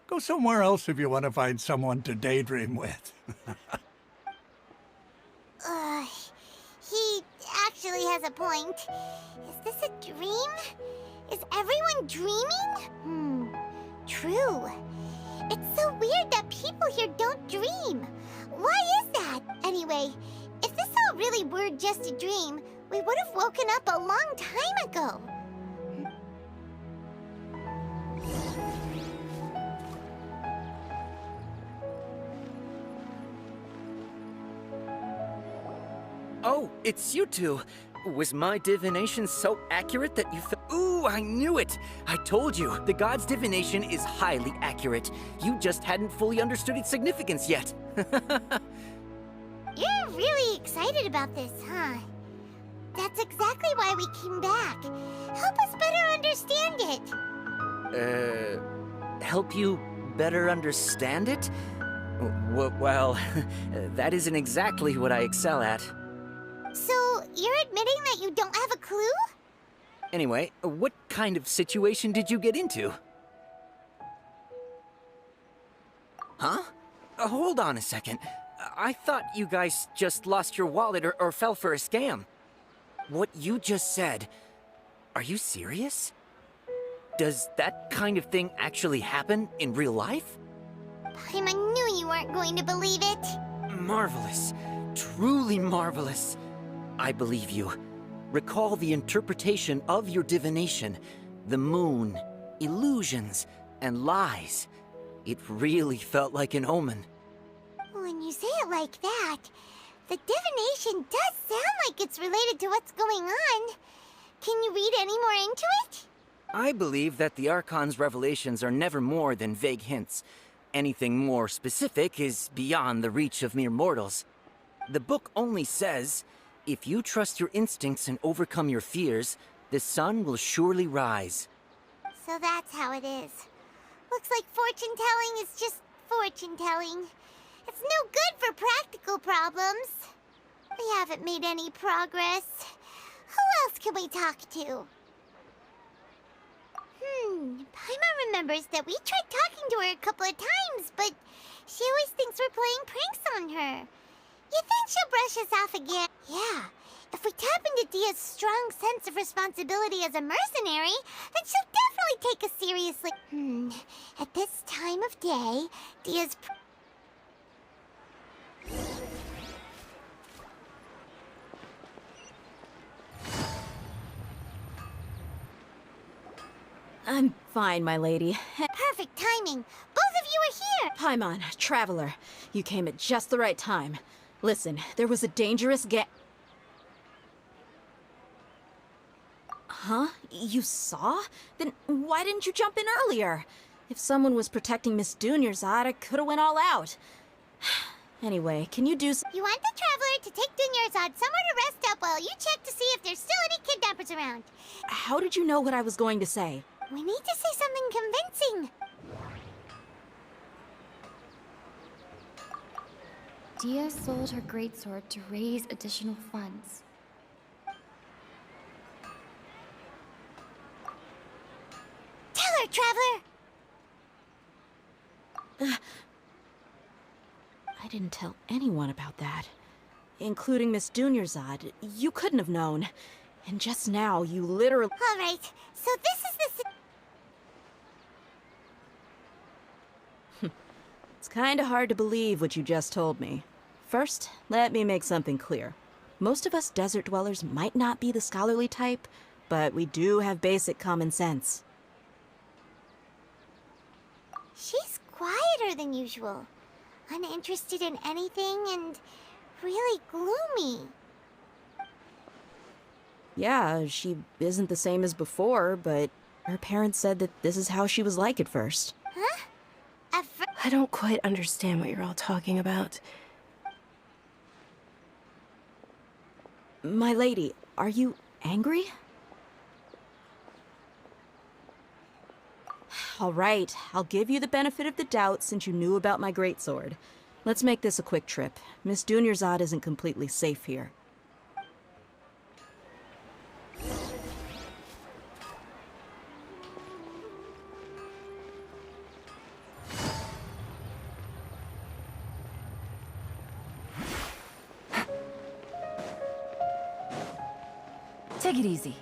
Go somewhere else if you want to find someone to daydream with. He actually has a point. Is this a dream? Is everyone dreaming? True. It's so weird that people here don't dream. Why is that? Anyway, if this all really were just a dream, we would have woken up a long time ago. Oh, it's you two. Was my divination so accurate that you Ooh, I knew it! I told you, the god's divination is highly accurate. You just hadn't fully understood its significance yet. You're really excited about this, huh? That's exactly why we came back. Help us better understand it. Help you better understand it? Well, that isn't exactly what I excel at. So, you're admitting that you don't have a clue? Anyway, what kind of situation did you get into? Huh? Hold on a second. I thought you guys just lost your wallet or fell for a scam. What you just said, are you serious? Does that kind of thing actually happen in real life? Paimon knew you weren't going to believe it. Marvelous. Truly marvelous. I believe you. Recall the interpretation of your divination, the moon, illusions, and lies. It really felt like an omen. When you say it like that, the divination does sound like it's related to what's going on. Can you read any more into it? I believe that the Archon's revelations are never more than vague hints. Anything more specific is beyond the reach of mere mortals. The book only says, if you trust your instincts and overcome your fears, the sun will surely rise. So that's how it is. Looks like fortune-telling is just fortune-telling. It's no good for practical problems. We haven't made any progress. Who else can we talk to? Paimon remembers that we tried talking to her a couple of times, but she always thinks we're playing pranks on her. You think she'll brush us off again? Yeah. If we tap into Dia's strong sense of responsibility as a mercenary, then she'll definitely take us seriously. At this time of day, Dia's... I'm fine, my lady. Perfect timing. Both of you are here. Paimon, Traveler, you came at just the right time. Listen, there was a dangerous Huh? You saw? Then why didn't you jump in earlier? If someone was protecting Miss Dunyarzad, I could have went all out. Anyway, can you do You want the Traveler to take Dunyarzad somewhere to rest up while you check to see if there's still any kidnappers around. How did you know what I was going to say? We need to say something convincing. Dia sold her greatsword to raise additional funds. Tell her, Traveler! I didn't tell anyone about that. Including Miss Dunyarzad. You couldn't have known. And just now, you literally... All right, so this is the... It's kinda hard to believe what you just told me. First, let me make something clear. Most of us desert dwellers might not be the scholarly type, but we do have basic common sense. She's quieter than usual. Uninterested in anything and really gloomy. Yeah, she isn't the same as before, but her parents said that this is how she was like at first. Huh? I don't quite understand what you're all talking about. My lady, are you angry? All right, I'll give you the benefit of the doubt since you knew about my greatsword. Let's make this a quick trip. Miss Dunyarzad isn't completely safe here. Take it easy.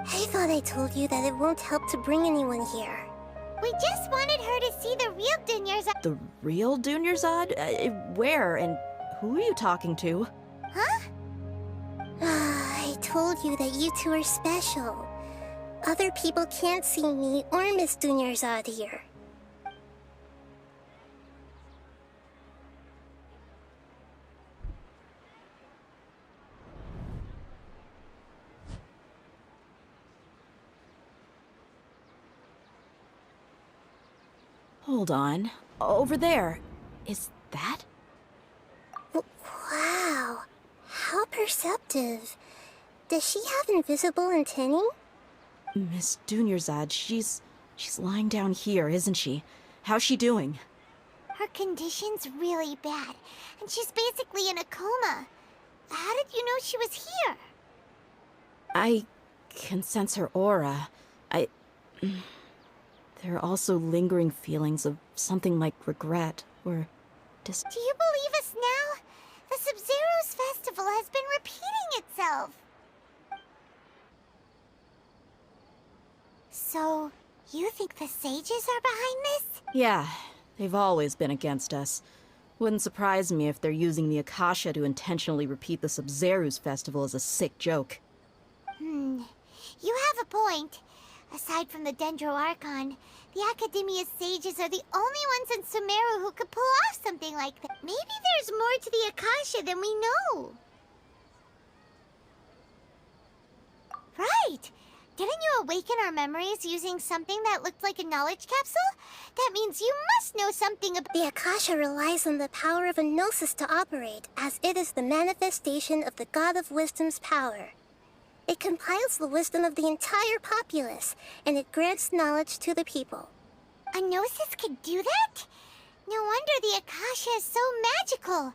I thought I told you that it won't help to bring anyone here. We just wanted her to see the real Dunyarzad. The real Dunyarzad? Where and who are you talking to? Huh? I told you that you two are special. Other people can't see me or Miss Dunyarzad here. Hold on. Over there. Is that? Wow. How perceptive. Does she have invisible antennae? Miss Dunyarzad, she's lying down here, isn't she? How's she doing? Her condition's really bad, and she's basically in a coma. How did you know she was here? I can sense her aura. There are also lingering feelings of something like regret or Do you believe us now? The Sub-Zero's festival has been repeating itself. So, you think the sages are behind this? Yeah, they've always been against us. Wouldn't surprise me if they're using the Akasha to intentionally repeat the Sub-Zero's festival as a sick joke. You have a point. Aside from the Dendro Archon, the Academia's sages are the only ones in Sumeru who could pull off something like that. Maybe there's more to the Akasha than we know. Right! Didn't you awaken our memories using something that looked like a knowledge capsule? That means you must know something about— The Akasha relies on the power of a gnosis to operate, as it is the manifestation of the God of Wisdom's power. It compiles the wisdom of the entire populace, and it grants knowledge to the people. A gnosis could do that? No wonder the Akasha is so magical.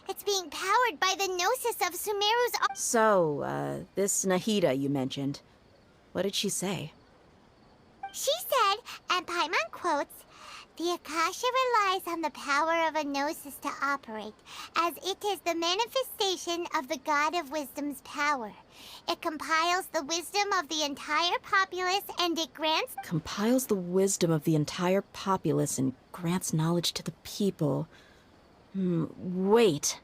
It's being powered by the gnosis of Sumeru's... So, this Nahida you mentioned, what did she say? She said, and Paimon quotes, "The Akasha relies on the power of a gnosis to operate, as it is the manifestation of the God of Wisdom's power. It compiles the wisdom of the entire populace and it grants..." Compiles the wisdom of the entire populace and grants knowledge to the people. Wait.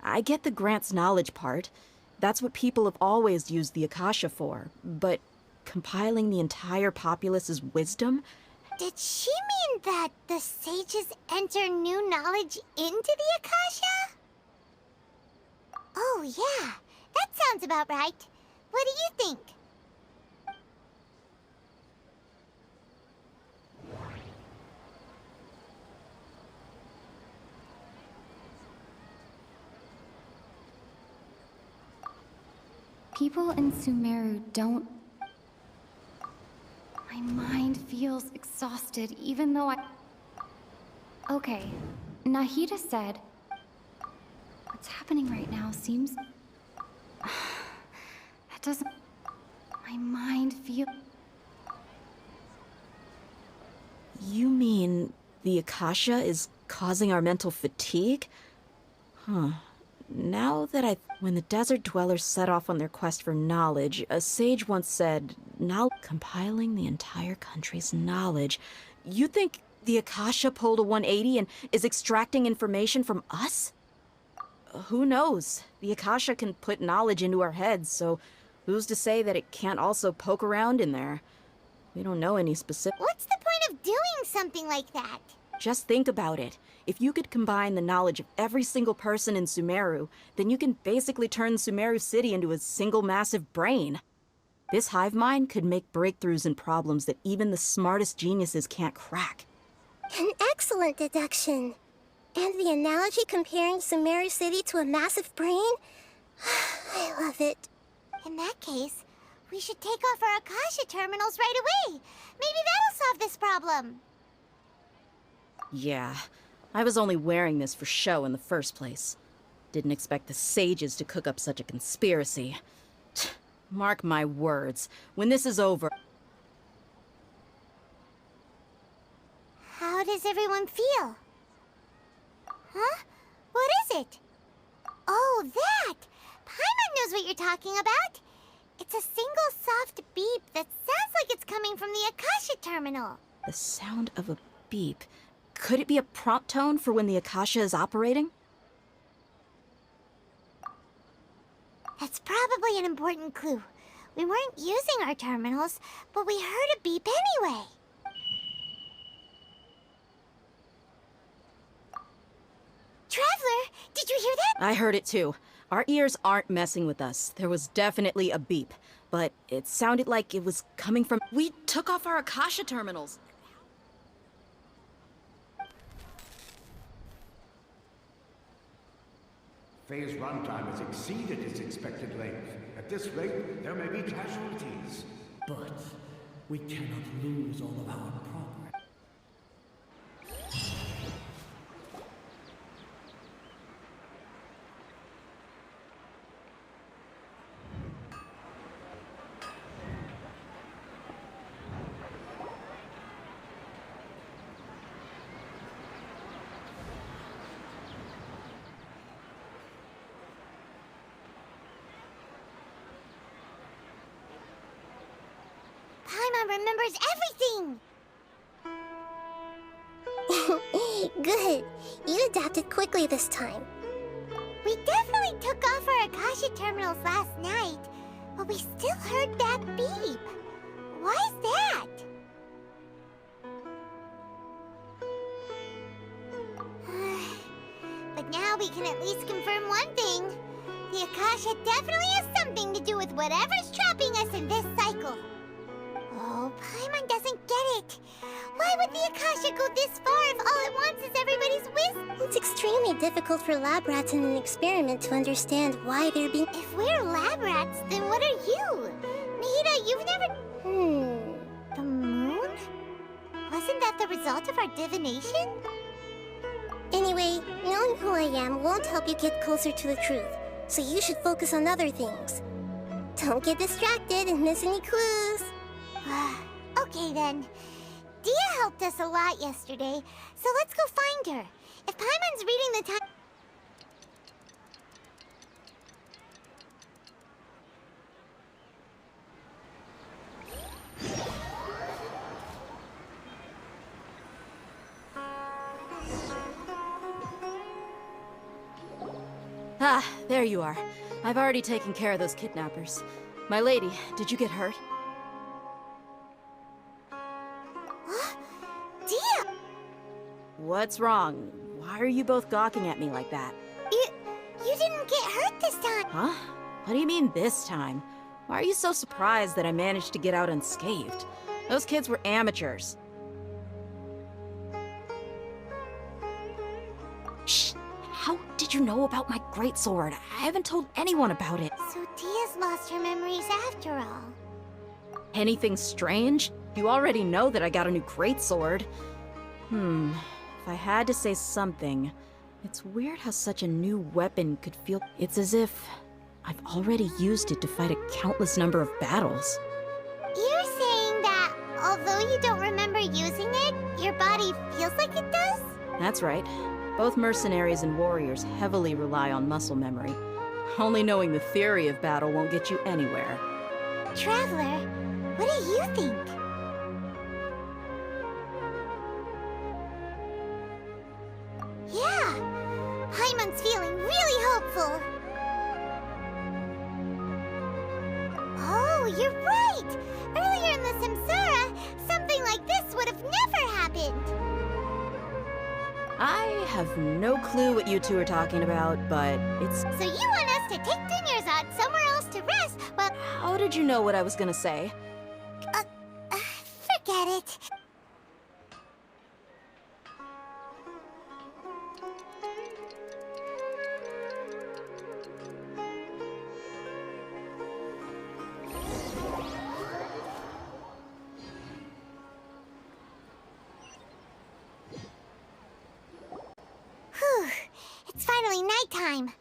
I get the grants knowledge part. That's what people have always used the Akasha for. But compiling the entire populace's wisdom? Did she mean that the sages enter new knowledge into the Akasha? Oh, yeah. That sounds about right. What do you think? People in Sumeru don't... My mind feels exhausted, even though I... Okay, Nahida said... What's happening right now seems... That doesn't... My mind feel... You mean the Akasha is causing our mental fatigue? Huh. Now that When the desert dwellers set off on their quest for knowledge, a sage once said, "Now compiling the entire country's knowledge." You think the Akasha pulled a 180 and is extracting information from us? Who knows? The Akasha can put knowledge into our heads, so who's to say that it can't also poke around in there? We don't know any specific... What's the point of doing something like that? Just think about it. If you could combine the knowledge of every single person in Sumeru, then you can basically turn Sumeru City into a single massive brain. This hive mind could make breakthroughs in problems that even the smartest geniuses can't crack. An excellent deduction. And the analogy comparing Sumeru City to a massive brain? I love it. In that case, we should take off our Akasha terminals right away. Maybe that'll solve this problem. Yeah, I was only wearing this for show in the first place. Didn't expect the sages to cook up such a conspiracy. Mark my words, when this is over... How does everyone feel? Huh? What is it? Oh, that! Paimon knows what you're talking about. It's a single soft beep that sounds like it's coming from the Akasha terminal. The sound of a beep. Could it be a prompt tone for when the Akasha is operating? That's probably an important clue. We weren't using our terminals, but we heard a beep anyway. Traveler, did you hear that? I heard it too. Our ears aren't messing with us. There was definitely a beep, but it sounded like it was coming from... We took off our Akasha terminals. Phase runtime has exceeded its expected length. At this rate, there may be casualties. But we cannot lose all of our progress. Paimon remembers everything! Good. You adapted quickly this time. We definitely took off our Akasha terminals last night, but we still heard that beep. Why is that? But now we can at least confirm one thing. The Akasha definitely has something to do with whatever's trapping us in this cycle. Oh, Paimon doesn't get it. Why would the Akasha go this far if all it wants is everybody's wisdom? It's extremely difficult for lab rats in an experiment to understand why they're being... If we're lab rats, then what are you? Nahida, you've never... The moon? Wasn't that the result of our divination? Anyway, knowing who I am won't help you get closer to the truth, so you should focus on other things. Don't get distracted and miss any clues. Okay then. Dia helped us a lot yesterday, so let's go find her. If Paimon's reading the time... Ah, there you are. I've already taken care of those kidnappers. My lady, did you get hurt? Dia! What's wrong? Why are you both gawking at me like that? You didn't get hurt this time! Huh? What do you mean this time? Why are you so surprised that I managed to get out unscathed? Those kids were amateurs. Shh! How did you know about my greatsword? I haven't told anyone about it. So Dia's lost her memories after all. Anything strange? You already know that I got a new greatsword. If I had to say something, it's weird how such a new weapon could feel. It's as if I've already used it to fight a countless number of battles. You're saying that although you don't remember using it, your body feels like it does? That's right. Both mercenaries and warriors heavily rely on muscle memory. Only knowing the theory of battle won't get you anywhere. Traveler, what do you think? Yeah, Paimon's feeling really hopeful. Oh, you're right! Earlier in the Samsara, something like this would have never happened. I have no clue what you two are talking about, but it's... So you want us to take Dunyarzad somewhere else to rest, well... How did you know what I was gonna say? Forget it. Whew, it's finally nighttime.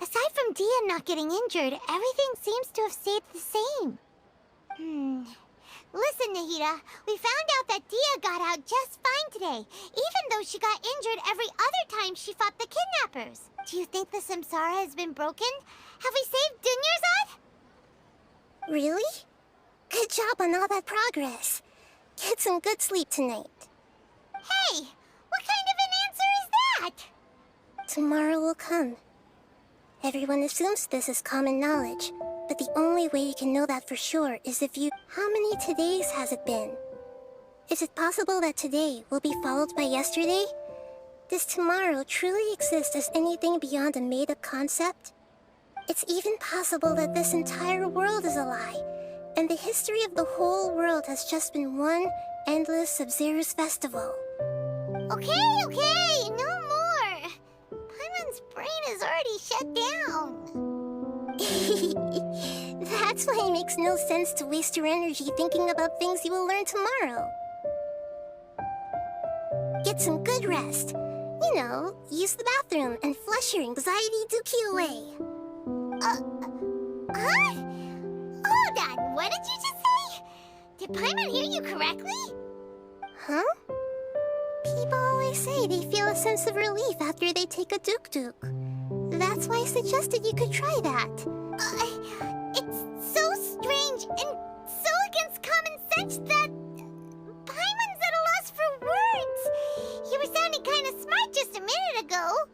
Aside from Dia not getting injured, everything seems to have stayed the same. Listen, Nahida, we found out that Dia got out just fine today, even though she got injured every other time she fought the kidnappers. Do you think the Samsara has been broken? Have we saved Dunyarzad? Really? Good job on all that progress. Get some good sleep tonight. Hey, what kind of an answer is that? Tomorrow will come. Everyone assumes this is common knowledge, but the only way you can know that for sure is if you... How many todays has it been? Is it possible that today will be followed by yesterday? Does tomorrow truly exist as anything beyond a made-up concept? It's even possible that this entire world is a lie, and the history of the whole world has just been one endless Sub-Zero's festival. Okay, no more. Paimon's brain is already shut down. That's why it makes no sense to waste your energy thinking about things you will learn tomorrow. Get some good rest. You know, use the bathroom and flush your anxiety dookie away. Huh? Hold on, what did you just say? Did Paimon hear you correctly? Huh? People always say they feel a sense of relief after they take a duk-duk. That's why I suggested you could try that. It's so strange and so against common sense that... Paimon's at a loss for words. You were sounding kind of smart just a minute ago.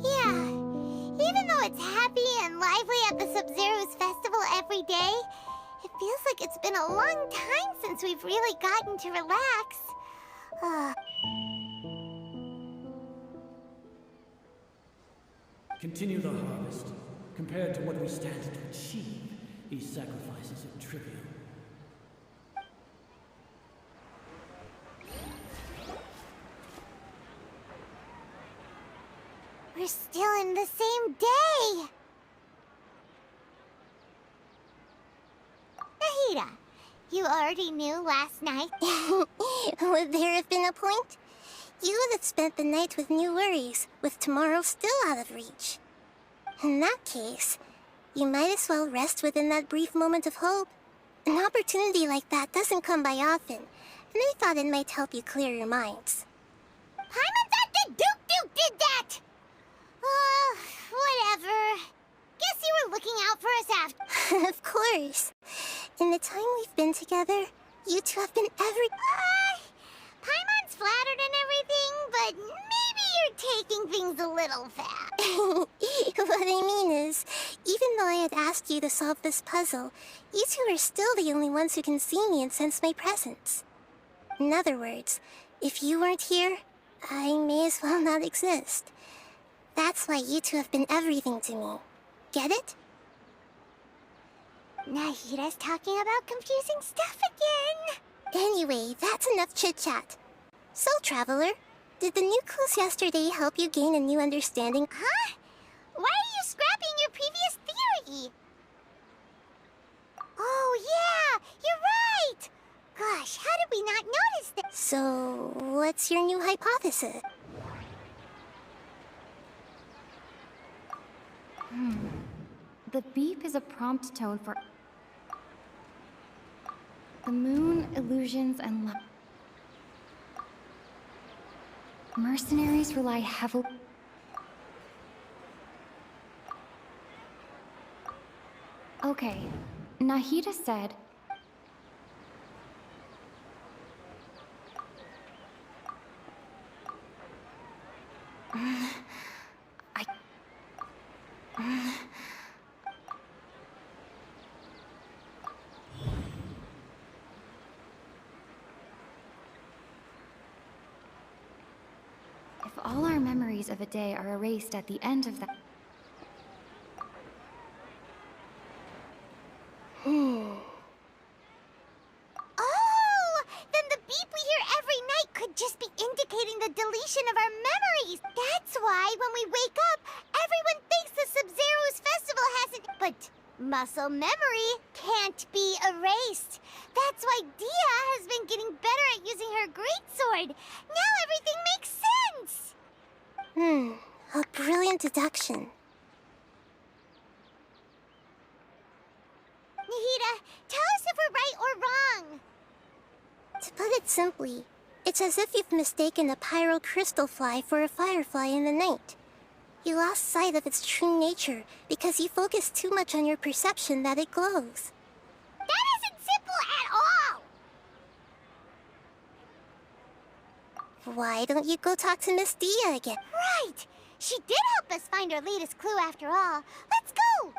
Yeah, even though it's happy and lively at the Sub-Zero's festival every day, it feels like it's been a long time since we've really gotten to relax. Continue the harvest. Compared to what we stand to achieve, these sacrifices are trivial. We're still in the same day! Nahida, You already knew last night. Would there have been a point? You would have spent the night with new worries, with tomorrow still out of reach. In that case, you might as well rest within that brief moment of hope. An opportunity like that doesn't come by often, and I thought it might help you clear your minds. Paimon thought the Duke did that! Whatever. Guess you were looking out for us after. Of course. In the time we've been together, you two have been Paimon's flattered and everything, but maybe you're taking things a little fast. What I mean is, even though I had asked you to solve this puzzle, you two are still the only ones who can see me and sense my presence. In other words, if you weren't here, I may as well not exist. That's why you two have been everything to me. Get it? Nahida's talking about confusing stuff again. Anyway, that's enough chit-chat. So, Traveler, did the new clues yesterday help you gain a new understanding? Huh? Why are you scrapping your previous theory? Oh, yeah! You're right! Gosh, how did we not notice that? So, what's your new hypothesis? The beep is a prompt tone for the moon, illusions, and love. Mercenaries rely heavily. Okay, Nahida said. If all our memories of a day are erased at the end of that... Oh! Then the beep we hear every night could just be indicating the deletion of our memories. That's why when we wake up, everyone thinks the Sub-Zero's festival hasn't... But muscle memory can't be erased. That's why Dia has been getting better at using her greatsword. Now everything makes sense! A brilliant deduction. Nahida, tell us if we're right or wrong. To put it simply, it's as if you've mistaken a pyro crystal fly for a firefly in the night. You lost sight of its true nature because you focused too much on your perception that it glows. That isn't simple at all! Why don't you go talk to Miss Dia again? Right! She did help us find our latest clue after all. Let's go!